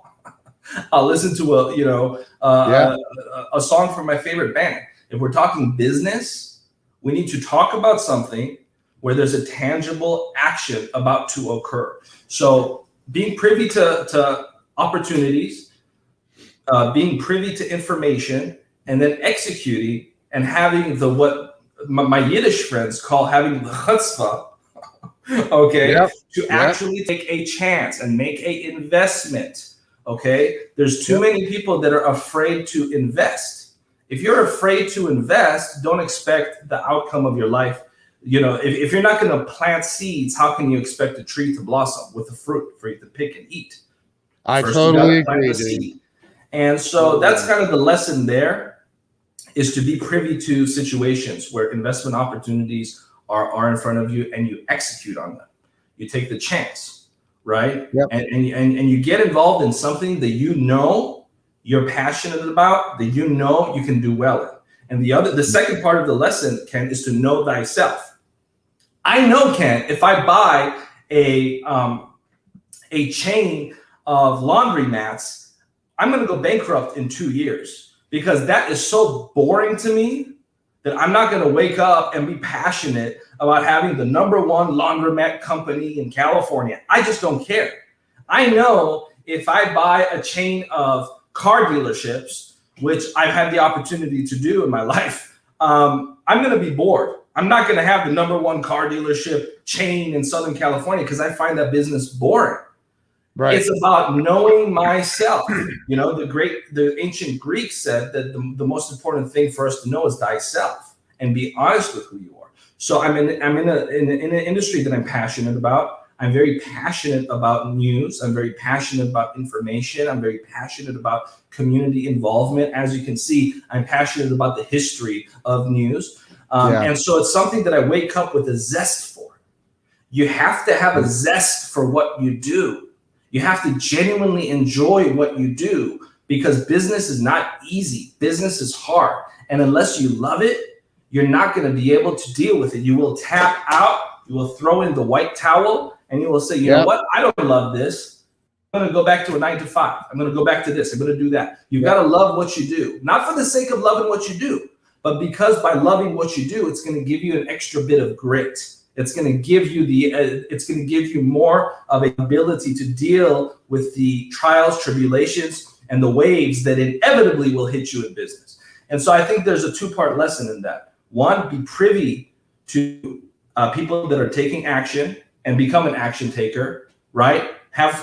I'll listen to a song from my favorite band. If we're talking business, we need to talk about something where there's a tangible action about to occur. So being privy to opportunities, being privy to information, and then executing and having what my Yiddish friends call having the chutzpah, to actually take a chance and make an investment, There's too many people that are afraid to invest. If you're afraid to invest, don't expect the outcome of your life. If you're not going to plant seeds, how can you expect a tree to blossom with a fruit for you to pick and eat? I totally agree, dude. And so that's kind of the lesson there, is to be privy to situations where investment opportunities are in front of you and you execute on them. You take the chance, right? Yep. And you get involved in something that you're passionate about, that you can do well in. And the second part of the lesson, Ken, is to know thyself. I know, Ken, if I buy a chain of laundromats, I'm going to go bankrupt in 2 years because that is so boring to me that I'm not going to wake up and be passionate about having the #1 laundromat company in California. I just don't care. I know if I buy a chain of car dealerships, which I've had the opportunity to do in my life, I'm going to be bored. I'm not going to have the #1 car dealership chain in Southern California because I find that business boring. Right. It's about knowing myself. You know, the ancient Greeks said that the most important thing for us to know is thyself and be honest with who you are. So I'm in an industry that I'm passionate about. I'm very passionate about news. I'm very passionate about information. I'm very passionate about community involvement. As you can see, I'm passionate about the history of news. And so it's something that I wake up with a zest for. You have to have a zest for what you do. You have to genuinely enjoy what you do because business is not easy. Business is hard. And unless you love it, you're not going to be able to deal with it. You will tap out, you will throw in the white towel, and you will say, you know what? I don't love this. I'm going to go back to a 9 to 5. I'm going to go back to this. I'm going to do that. You've got to love what you do, not for the sake of loving what you do, but because by loving what you do, it's going to give you an extra bit of grit. It's going to give you it's going to give you more of an ability to deal with the trials, tribulations, and the waves that inevitably will hit you in business. And so I think there's a 2-part lesson in that. One, be privy to people that are taking action and become an action taker, right? Have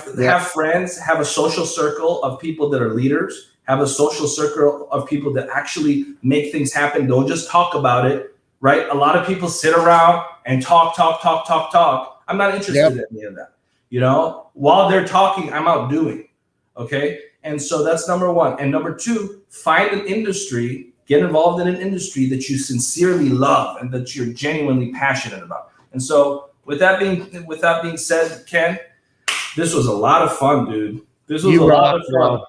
friends, have a social circle of people that are leaders, have a social circle of people that actually make things happen. Don't just talk about it, right? A lot of people sit around and talk. I'm not interested in any of that. You know, while they're talking, I'm out doing. Okay. And so that's #1. And #2, find an industry, get involved in an industry that you sincerely love and that you're genuinely passionate about. And so with that being said, Ken, this was a lot of fun, dude. This was a lot of fun.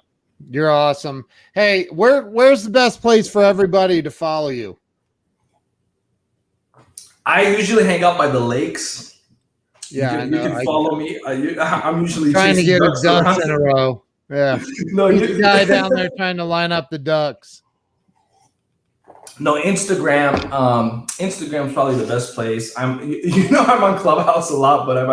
You're awesome. Hey, where's the best place for everybody to follow you? I usually hang out by the lakes. Yeah, you can follow me. I'm usually trying to get his ducks in a row. Yeah. No, he's the guy down there trying to line up the ducks. No, Instagram. Instagram's probably the best place. I'm on Clubhouse a lot, but I'm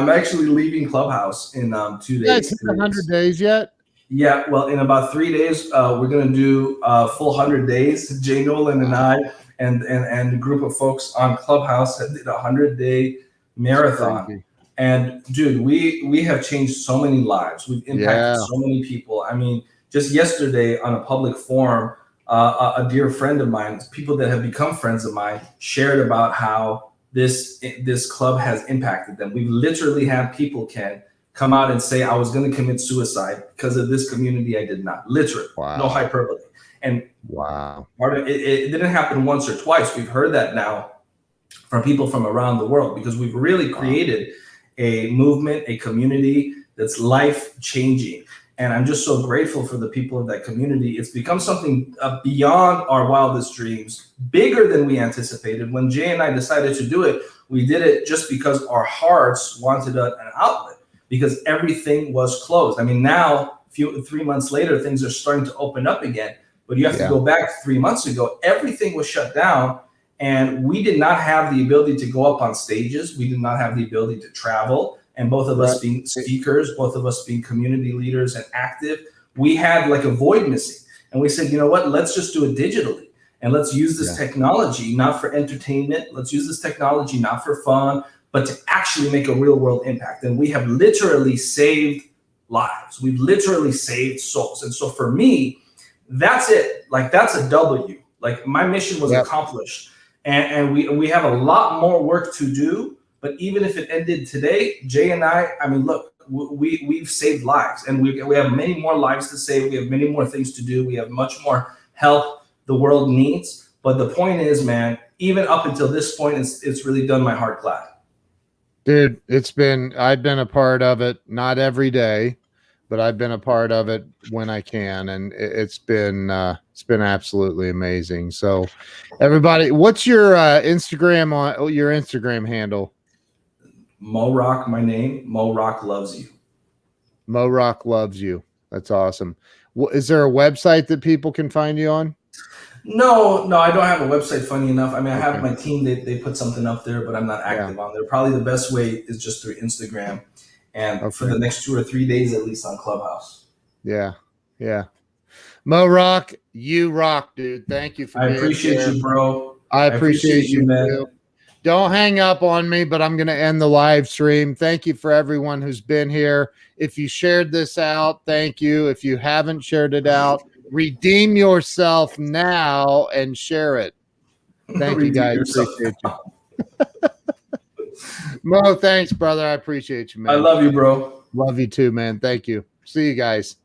actually leaving Clubhouse in 2 days. You guys hit 100 days yet? Yeah, well, in about 3 days, we're gonna do full 100 days. Jay Nolan and I and a group of folks on Clubhouse did a 100-day marathon. And dude, we have changed so many lives. We've impacted so many people. I mean, just yesterday on a public forum, a dear friend of mine, people that have become friends of mine, shared about how this club has impacted them. We've literally had people, Ken, come out and say, I was going to commit suicide because of this community. I did not. Literally, no hyperbole. And part of it didn't happen once or twice. We've heard that now from people from around the world because we've really created a movement, a community that's life-changing. And I'm just so grateful for the people of that community. It's become something beyond our wildest dreams, bigger than we anticipated. When Jay and I decided to do it, we did it just because our hearts wanted an outlet, because everything was closed. I mean, now, 3 months later, things are starting to open up again. But you have to go back 3 months ago. Everything was shut down. And we did not have the ability to go up on stages. We did not have the ability to travel. And both of us being speakers, both of us being community leaders and active, we had like a void missing. And we said, you know what, let's just do it digitally. And let's use this technology, not for entertainment. Let's use this technology, not for fun, but to actually make a real world impact. And we have literally saved lives. We've literally saved souls. And so for me, that's it. Like, that's a W. Like, my mission was accomplished. And we have a lot more work to do. But even if it ended today, Jay and I mean, look, we've saved lives, and we have many more lives to save. We have many more things to do. We have much more help the world needs. But the point is, man, even up until this point, it's really done my heart glad. Dude, I've been a part of it, not every day, but I've been a part of it when I can, and it's been absolutely amazing. So, everybody, what's your Instagram handle? Moe Rock, my name. Moe Rock loves you. Moe Rock loves you. That's awesome. Is there a website that people can find you on? No, I don't have a website. Funny enough, I mean, I have my team. They put something up there, but I'm not active on there. Probably the best way is just through Instagram, and for the next 2 or 3 days at least on Clubhouse. Yeah. Moe Rock, you rock, dude. Thank you for being here. I appreciate you, bro. I appreciate you, man. Too. Don't hang up on me, but I'm going to end the live stream. Thank you for everyone who's been here. If you shared this out, thank you. If you haven't shared it out, redeem yourself now and share it. Thank you, guys. Appreciate you. Mo, thanks, brother. I appreciate you, man. I love you, bro. Love you too, man. Thank you. See you guys.